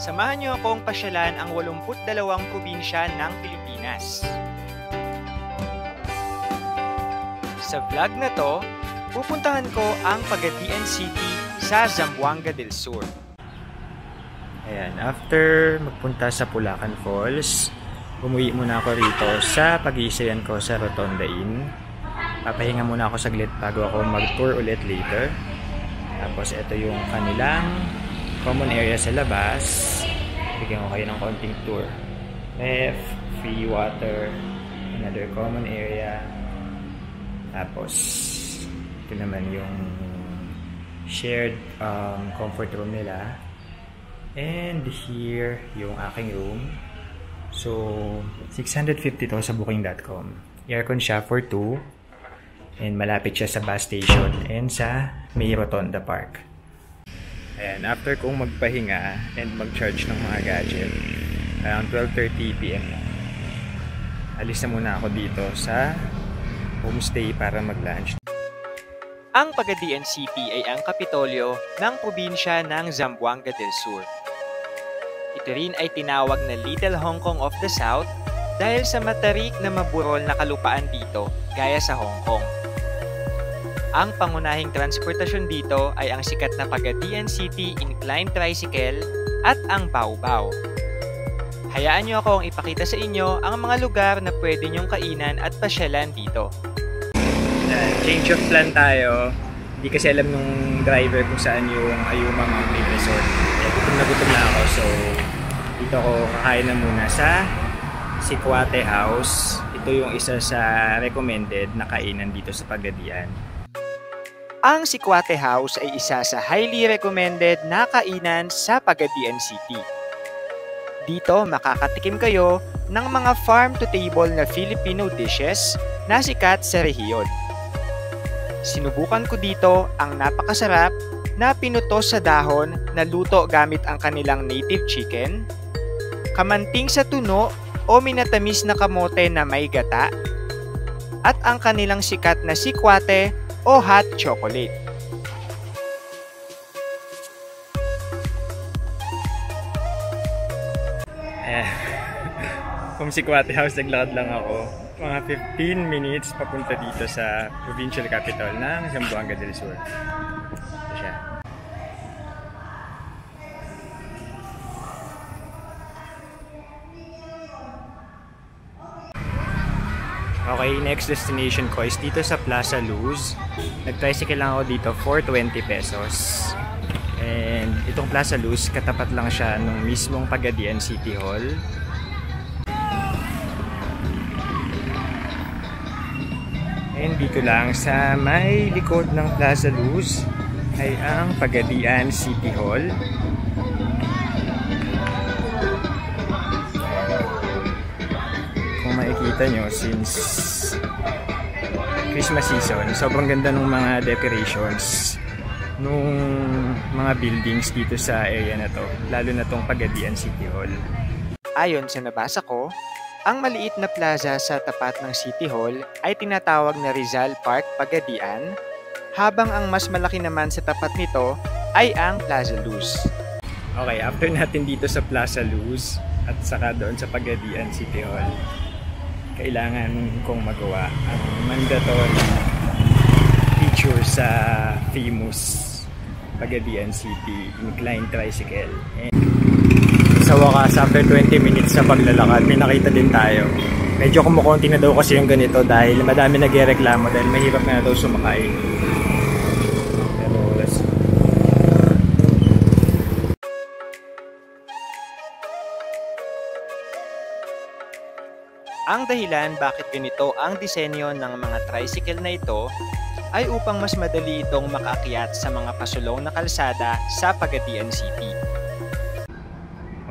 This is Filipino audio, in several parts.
Samahan niyo akong pasyalan ang 82 probinsya ng Pilipinas. Sa vlog na to, pupuntahan ko ang Pagadian City sa Zamboanga del Sur. Ayan, after magpunta sa Pulacan Falls, umuwi muna ako rito sa pag-iisayan ko sa Rotonda Inn. Papahinga muna ako saglit bago ako mag-tour ulit later. Tapos ito yung kanilang common area sa labas. Bigyan ko kayo ng konting tour. Free water, another common area. Tapos ito naman yung shared comfort room nila. And here yung aking room. So 650 to sa booking.com. Aircon siya for 2. And malapit siya sa bus station and sa may Rotonda Park. Ayan, after kong magpahinga and mag-charge ng mga gadget, around 12:30 PM na. Alis na muna ako dito sa homestay para mag-lunch. Ang Pagadian City ay ang kapitolyo ng probinsya ng Zamboanga del Sur. Ito rin ay tinawag na Little Hong Kong of the South dahil sa matarik na maburol na kalupaan dito gaya sa Hong Kong. Ang pangunahing transportasyon dito ay ang sikat na Pagadian City Inclined Tricycle at ang Baw-Baw. Hayaan niyo akong ipakita sa inyo ang mga lugar na pwede niyong kainan at pasyalan dito. Change of plan tayo. Hindi kasi alam nung driver kung saan yung Ayuma Mountain Resort. Gutom na ako, so dito ako kakain na muna sa Sikwate House. Ito yung isa sa recommended na kainan dito sa Pagadian. Ang Sikwate House ay isa sa highly recommended na kainan sa Pagadian City. Dito makakatikim kayo ng mga farm-to-table na Filipino dishes na sikat sa rehiyon. Sinubukan ko dito ang napakasarap na pinuto sa dahon na luto gamit ang kanilang native chicken, kamanting sa tuno o minatamis na kamote na may gata, at ang kanilang sikat na sikwate o hot chocolate. From Sikwate House, naglakad lang ako. Mga 15 minutes papunta dito sa provincial capital ng Zamboanga del Sur. Ito siya. Okay, next destination ko is dito sa Plaza Luz. Nag-tricycle lang ako dito for 20 pesos. And itong Plaza Luz, katapat lang siya nung mismong Pagadian City Hall. And dito lang sa may likod ng Plaza Luz ay ang Pagadian City Hall. Kung makikita nyo, since Christmas season, sobrang ganda ng mga decorations nung mga buildings dito sa area na to, lalo na tong Pagadian City Hall. Ayon sa nabasa ko, ang maliit na plaza sa tapat ng City Hall ay tinatawag na Rizal Park Pagadian, habang ang mas malaki naman sa tapat nito ay ang Plaza Luz. Okay, after natin dito sa Plaza Luz at saka doon sa Pagadian City Hall, kailangan kong magawa ang mandatory feature sa famous Pagadian City Inclined Tricycle. And sa wakas, after 20 minutes sa paglalakad, may nakita din tayo. Medyo kumukunti na daw kasi yung ganito dahil madami nagrereklamo dahil mahirap na daw sumakay. Pero let's see. Ang dahilan bakit ganito ang disenyo ng mga tricycle na ito ay upang mas madali itong makaakyat sa mga pasulong na kalsada sa Pagadian City.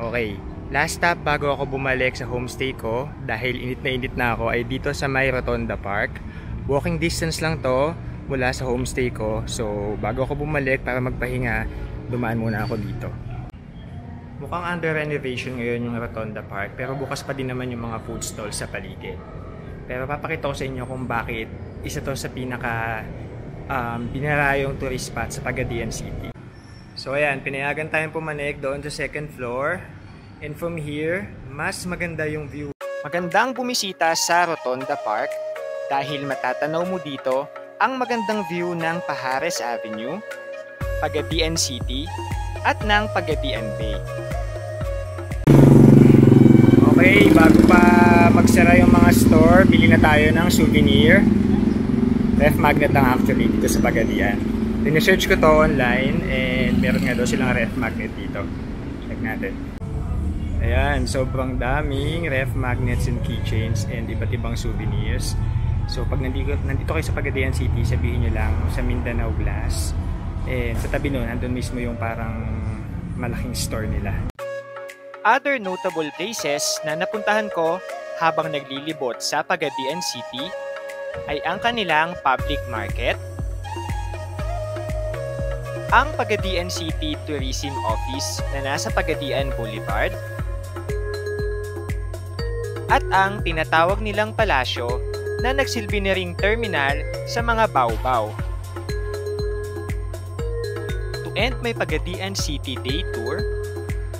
Okay, last stop bago ako bumalik sa homestay ko dahil init na ako ay dito sa may Rotonda Park. Walking distance lang to mula sa homestay ko, so bago ako bumalik para magpahinga, dumaan muna ako dito. Mukhang under renovation ngayon yung Rotonda Park, pero bukas pa din naman yung mga food stalls sa paligid. Pero papakita ko sa inyo kung bakit isa to sa pinaka binarayong tourist spot sa Pagadian City. So ayan, pinayagan tayong pumanik doon sa second floor. And from here, mas maganda yung view. Magandang bumisita sa Rotonda Park dahil matatanaw mo dito ang magandang view ng Pajares Avenue, Pagadian City, at ng Pagadian Bay. Okay, bago pa magsara yung mga store, bili na tayo ng souvenir. Ref magnet lang actually dito sa Pagadian. Sinesearch ko to online and meron nga daw silang ref magnet dito. Check natin. Ayan, sobrang daming ref magnets and keychains and iba't ibang souvenirs. So pag nandito kayo sa Pagadian City, sabihin nyo lang sa Mindanao Glass. And sa tabi nun, andun mismo yung parang malaking store nila. Other notable places na napuntahan ko habang naglilibot sa Pagadian City ay ang kanilang public market, ang Pagadian City Tourism Office na nasa Pagadian Boulevard, at ang tinatawag nilang palasyo na nagsilbi na ring terminal sa mga baw-baw. To end my Pagadian City Day Tour,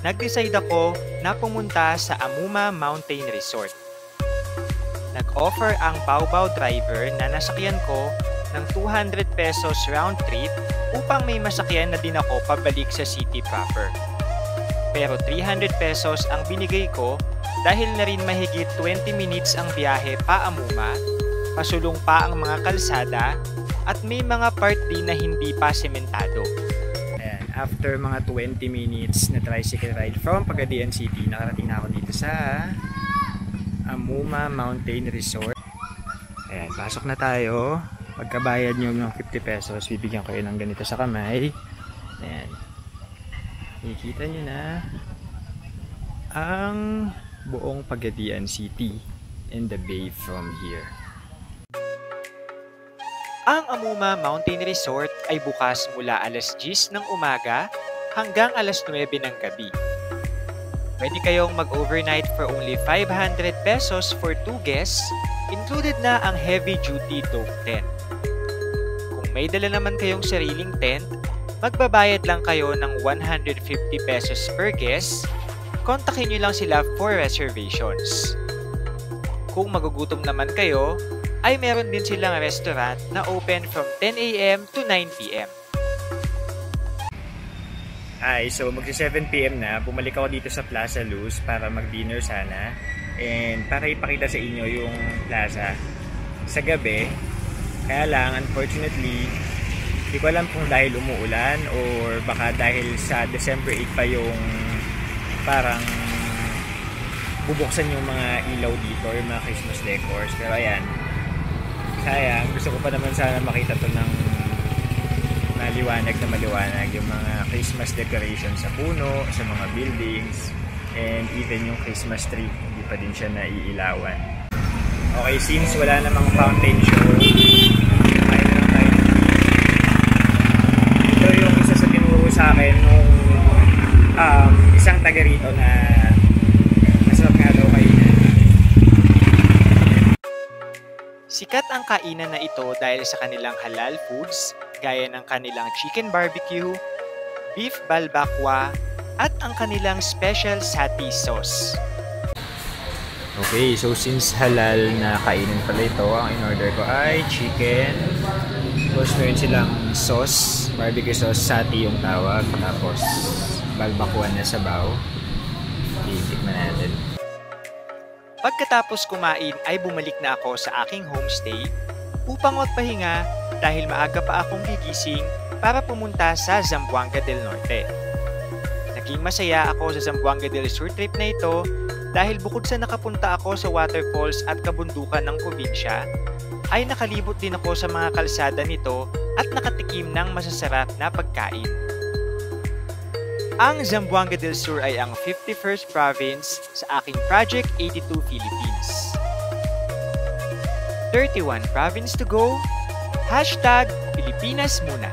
nag-decide ako na pumunta sa Amuma Mountain Resort. Nag-offer ang baw-baw driver na nasakyan ko ng 200 pesos round trip upang may masakyan na din ako pabalik sa city proper. Pero 300 pesos ang binigay ko dahil na rin mahigit 20 minutes ang biyahe pa Amuma, pasulong pa ang mga kalsada at may mga part din na hindi pa sementado. After mga 20 minutes na tricycle ride from Pagadian City, nakarating na ako dito sa Amuma Mountain Resort. Ayan, pasok na tayo. Pagkabayad nyo ng 50 pesos, bibigyan kayo ng ganito sa kamay. Ayan. Nakikita nyo na ang buong Pagadian City and the bay from here. Ang Amuma Mountain Resort ay bukas mula alas 10 ng umaga hanggang alas 9 ng gabi. Pwede kayong mag-overnight for only 500 pesos for 2 guests, included na ang heavy-duty dome tent. Kung may dala naman kayong sariling tent, magbabayad lang kayo ng 150 pesos per guest. Kontakin nyo lang sila for reservations. Kung magugutom naman kayo, ay meron din silang restaurant na open from 10 AM to 9 PM. So magsi 7 PM na, bumalik ako dito sa Plaza Luz para mag-dinner sana and para ipakita sa inyo yung plaza sa gabi. Kaya lang, unfortunately, hindi ko alam kung dahil umuulan or baka dahil sa December 8 pa yung parang bubuksan yung mga ilaw dito, yung mga Christmas decors. Pero ayan, sayang, gusto ko pa naman sana makita to ng maliwanag na maliwanag yung mga Christmas decorations sa puno, sa mga buildings, and even yung Christmas tree, hindi pa din siya naiilawan. Okay, since wala namang fountain show, kain na lang tayo. Ito yung isa sa tinuro sa akin nung isang taga rito na masarap nga daw kainan. Sikat ang kainan na ito dahil sa kanilang halal foods gaya ng kanilang chicken barbecue, beef balbakwa, at ang kanilang special sati sauce. Okay, so since halal na kainan pala ito, ang in-order ko ay chicken. Tapos meron silang sauce, barbecue sauce, sati yung tawag, tapos balbakwa na sabaw. Itikman natin. Pagkatapos kumain ay bumalik na ako sa aking homestay upang magpahinga dahil maaga pa akong gigising para pumunta sa Zamboanga del Norte. Naging masaya ako sa Zamboanga del Sur trip na ito dahil bukod sa nakapunta ako sa waterfalls at kabundukan ng probinsya, ay nakalibot din ako sa mga kalsada nito at nakatikim ng masasarap na pagkain. Ang Zamboanga del Sur ay ang 51st province sa aking Project 82 Philippines. 31 province to go, #Pilipinas muna.